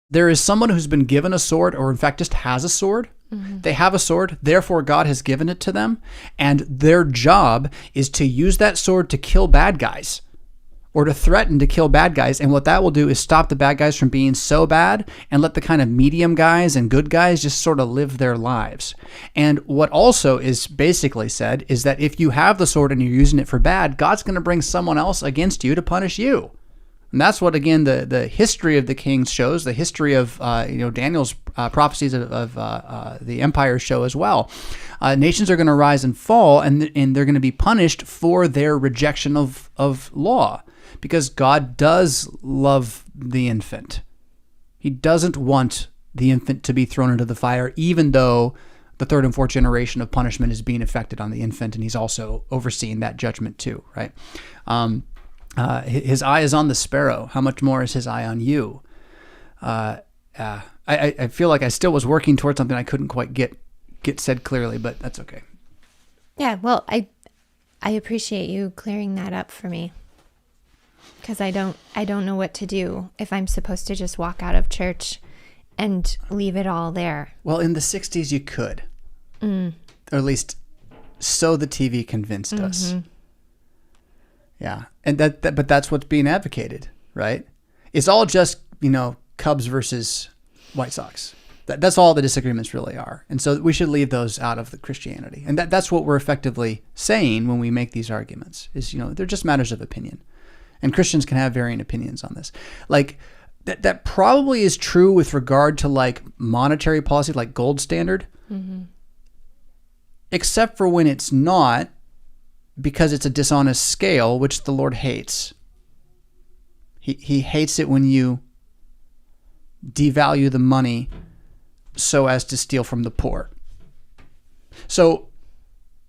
There is someone who's been given a sword, or in fact just has a sword. They have a sword, therefore God has given it to them, and their job is to use that sword to kill bad guys, or to threaten to kill bad guys. And what that will do is stop the bad guys from being so bad and let the kind of medium guys and good guys just sort of live their lives. And what also is basically said is that if you have the sword and you're using it for bad, God's going to bring someone else against you to punish you. And that's what, again, the history of the kings shows. The history of Daniel's prophecies of the empire show as well. Nations are going to rise and fall, and they're going to be punished for their rejection of law, because God does love the infant. He doesn't want the infant to be thrown into the fire, even though the third and fourth generation of punishment is being affected on the infant, and he's also overseeing that judgment too, right? His eye is on the sparrow. How much more is his eye on you? I feel like I still was working towards something I couldn't quite get said clearly, but that's okay. Yeah, well, I appreciate you clearing that up for me, because I don't know what to do if I'm supposed to just walk out of church and leave it all there. Well, in the 60s you could. Or at least so the TV convinced us. Yeah. And but that's what's being advocated, right? It's all just, Cubs versus White Sox. That's all the disagreements really are. And so we should leave those out of the Christianity. And that's what we're effectively saying when we make these arguments is, they're just matters of opinion. And Christians can have varying opinions on this. Like that probably is true with regard to like monetary policy, like gold standard, except for when it's not, because it's a dishonest scale, which the Lord hates. He hates it when you devalue the money so as to steal from the poor. So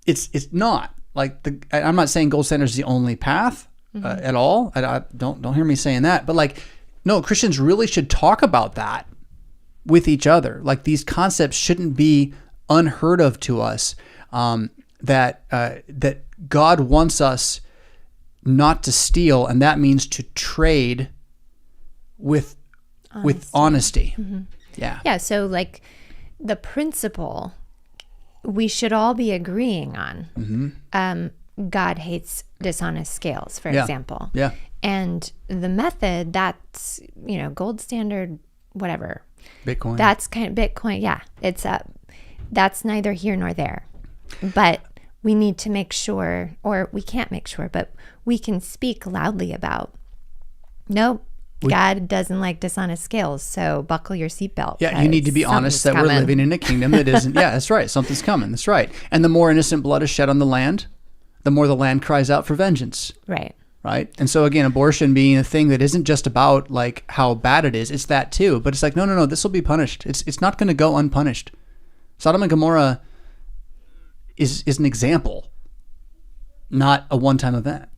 it's not like I'm not saying gold standard is the only path at all. I don't hear me saying that, but like, no, Christians really should talk about that with each other. Like these concepts shouldn't be unheard of to us. That God wants us not to steal, and that means to trade with honesty. Yeah. So like the principle we should all be agreeing on. God hates dishonest scales, for example. Yeah. And the method, that's, gold standard, whatever. Bitcoin. That's kind of Bitcoin. Yeah. It's that's neither here nor there. But we need to make sure, or we can't make sure, but we can speak loudly about, nope, God doesn't like dishonest scales, so buckle your seatbelt. Yeah, you need to be honest that we're living in a kingdom that isn't, yeah, that's right, something's coming, that's right. And the more innocent blood is shed on the land, the more the land cries out for vengeance. Right. Right? And so again, abortion being a thing that isn't just about like how bad it is, it's that too, but it's like, no, this will be punished. It's not going to go unpunished. Sodom and Gomorrah is an example, not a one-time event.